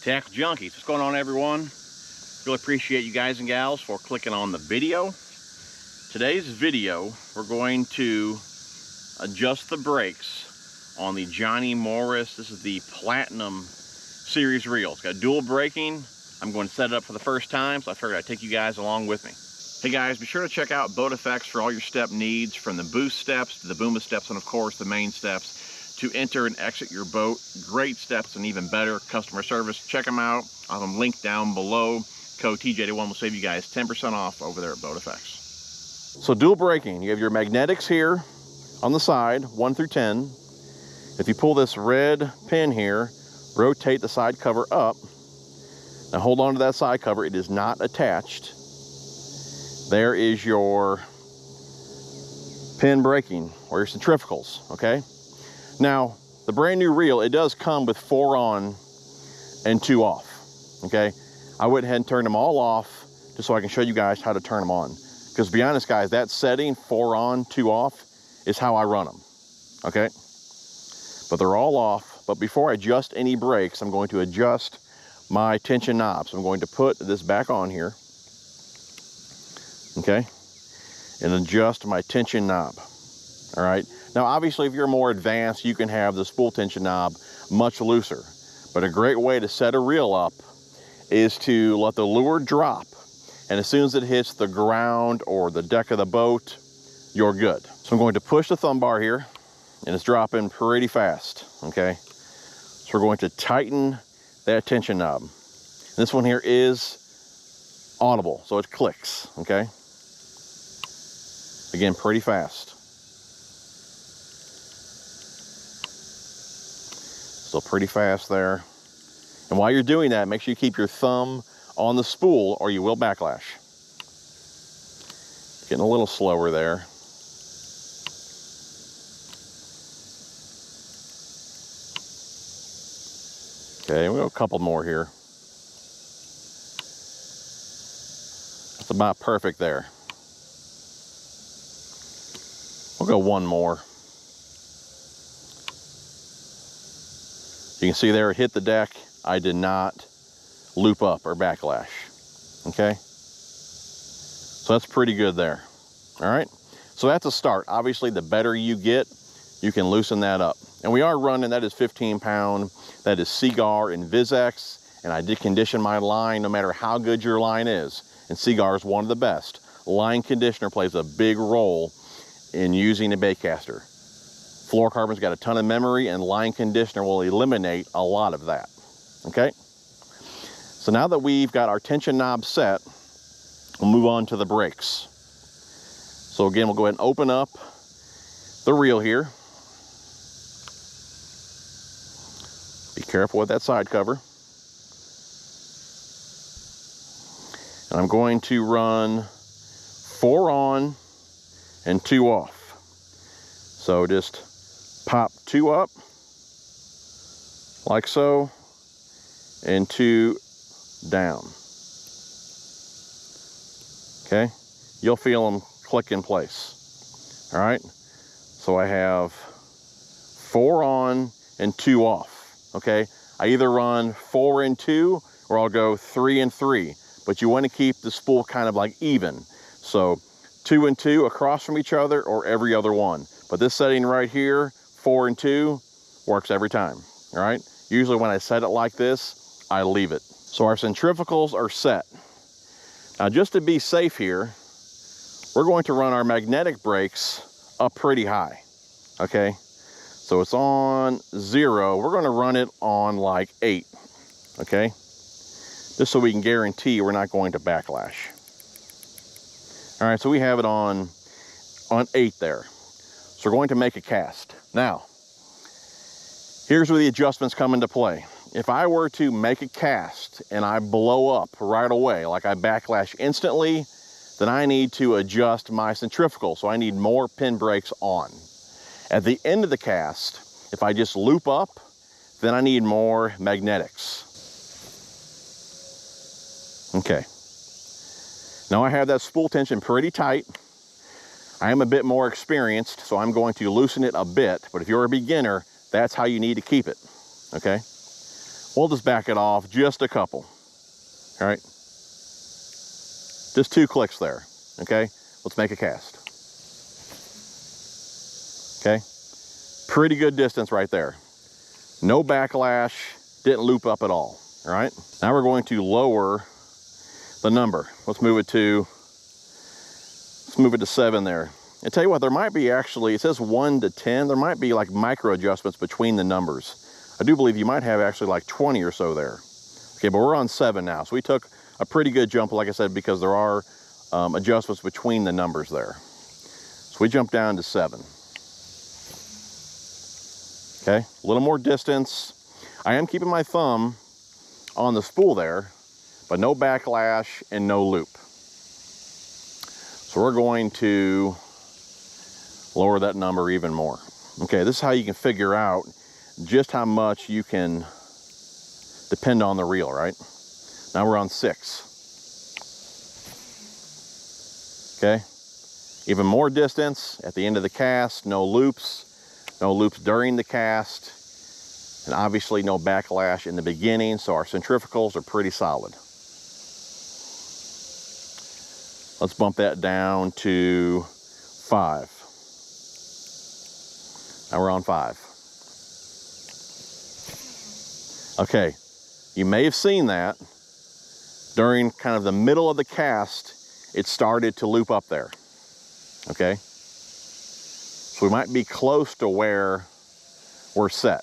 Tackle Junkies, what's going on, everyone? Really appreciate you guys and gals for clicking on the video. Today's video, we're going to adjust the brakes on the Johnny Morris. This is the Platinum series reel. It's got dual braking. I'm going to set it up for the first time, so I figured I'd take you guys along with me. Hey guys, be sure to check out Boat Effects for all your step needs, from the boost steps to the boom steps, and of course the main steps to enter and exit your boat. Great steps and even better customer service. Check them out. I'll have them linked down below. Code TJ1 will save you guys 10% off over there at Boat Effects. So dual braking, you have your magnetics here on the side, 1 through 10. If you pull this red pin here, rotate the side cover up. Now hold on to that side cover, it is not attached. There is your pin braking or your centrifugals, okay? Now, the brand new reel, it does come with 4 on and 2 off, okay? I went ahead and turned them all off just so I can show you guys how to turn them on. Because to be honest, guys, that setting, 4 on, 2 off, is how I run them, okay? But they're all off. But before I adjust any brakes, I'm going to adjust my tension knobs. I'm going to put this back on here, okay, and adjust my tension knob. All right, now obviously if you're more advanced, you can have the spool tension knob much looser, but a great way to set a reel up is to let the lure drop, and as soon as it hits the ground or the deck of the boat, you're good. So I'm going to push the thumb bar here, and it's dropping pretty fast, okay? So we're going to tighten that tension knob. This one here is audible, so it clicks, okay? Again, pretty fast. Still pretty fast there. And while you're doing that, make sure you keep your thumb on the spool or you will backlash. Getting a little slower there. Okay, we'll go a couple more here. That's about perfect there. We'll go one more. You can see there it hit the deck. I did not loop up or backlash, okay? So that's pretty good there, all right? So that's a start. Obviously, the better you get, you can loosen that up. And we are running, that is 15-pound, that is Seaguar and VizX, and I did condition my line no matter how good your line is. And Seaguar is one of the best. Line conditioner plays a big role in using a baitcaster. Fluorocarbon's got a ton of memory, and line conditioner will eliminate a lot of that, okay? So now that we've got our tension knob set, we'll move on to the brakes. So again, we'll go ahead and open up the reel here. Be careful with that side cover. And I'm going to run 4 on and 2 off. So just pop 2 up, like so, and 2 down. Okay, you'll feel them click in place. All right, so I have 4 on and 2 off. Okay, I either run 4 and 2 or I'll go 3 and 3, but you want to keep the spool kind of like even. So 2 and 2 across from each other or every other one. But this setting right here, 4 and 2, works every time, all right? Usually when I set it like this, I leave it. So our centrifugals are set. Now just to be safe here, we're going to run our magnetic brakes up pretty high, okay? So it's on 0, we're gonna run it on like 8, okay? Just so we can guarantee we're not going to backlash. All right, so we have it on 8 there. So we're going to make a cast. Now, here's where the adjustments come into play. If I were to make a cast and I blow up right away, like I backlash instantly, then I need to adjust my centrifugal. So I need more pin brakes on. At the end of the cast, if I just loop up, then I need more magnetics. Okay. Now I have that spool tension pretty tight. I am a bit more experienced, so I'm going to loosen it a bit, but if you're a beginner, that's how you need to keep it, okay? We'll just back it off just a couple. All right. Just 2 clicks there. Okay. Let's make a cast. Okay. Pretty good distance right there. No backlash. Didn't loop up at all. All right. Now we're going to lower the number. Let's move it to 7 there. And tell you what, there might be actually, it says 1 to 10. There might be like micro adjustments between the numbers. I do believe you might have actually like 20 or so there. Okay, but we're on 7 now. So we took a pretty good jump, like I said, because there are adjustments between the numbers there. So we jump down to 7. Okay, a little more distance. I am keeping my thumb on the spool there, but no backlash and no loop. So we're going to lower that number even more. Okay, this is how you can figure out just how much you can depend on the reel, right? Now we're on 6. Okay, even more distance at the end of the cast, no loops during the cast, and obviously no backlash in the beginning, so our centrifugals are pretty solid. Let's bump that down to 5. Now we're on 5. Okay, you may have seen that during kind of the middle of the cast, it started to loop up there. Okay, so we might be close to where we're set.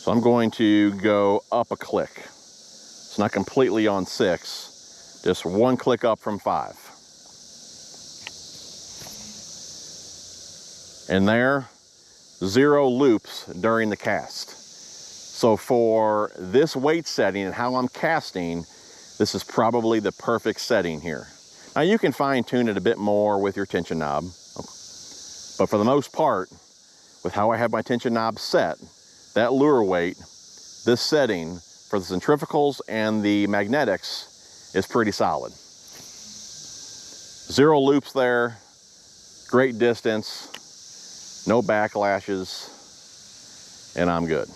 So I'm going to go up a click. It's not completely on 6, just 1 click up from 5. And there, 0 loops during the cast. So for this weight setting and how I'm casting, this is probably the perfect setting here. Now you can fine tune it a bit more with your tension knob, but for the most part, with how I have my tension knob set, that lure weight, this setting for the centrifugals and the magnetics is pretty solid. 0 loops there, great distance, no backlashes, and I'm good.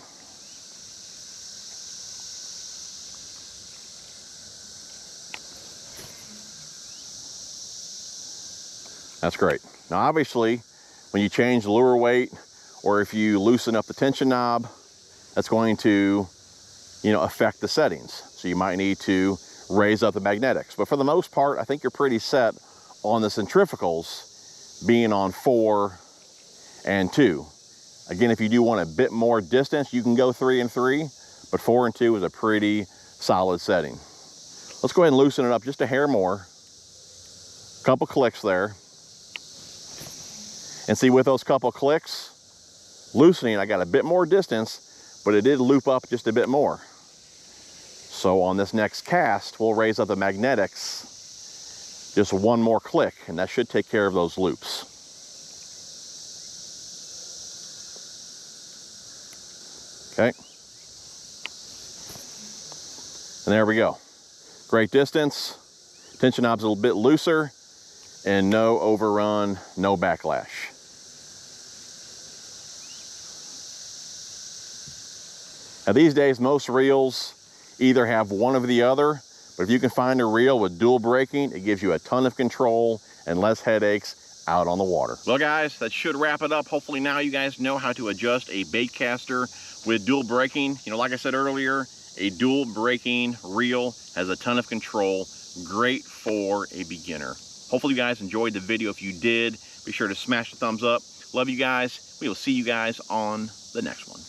That's great. Now obviously, when you change the lure weight, or if you loosen up the tension knob, that's going to, affect the settings. So you might need to raise up the magnetics. But for the most part, I think you're pretty set on the centrifugals being on 4 and 2. Again, if you do want a bit more distance, you can go 3 and 3, but 4 and 2 is a pretty solid setting. Let's go ahead and loosen it up just a hair more. Couple clicks there. And see, with those couple clicks, loosening, I got a bit more distance, but it did loop up just a bit more. So on this next cast, we'll raise up the magnetics just 1 more click, and that should take care of those loops. Okay. And there we go. Great distance. Tension knob's a little bit looser, and no overrun, no backlash. Now these days, most reels either have one of the other, but if you can find a reel with dual braking, it gives you a ton of control and less headaches out on the water. Well guys, that should wrap it up. Hopefully now you guys know how to adjust a baitcaster with dual braking. Like I said earlier, a dual braking reel has a ton of control. Great for a beginner. Hopefully you guys enjoyed the video. If you did, be sure to smash the thumbs up. Love you guys. We will see you guys on the next one.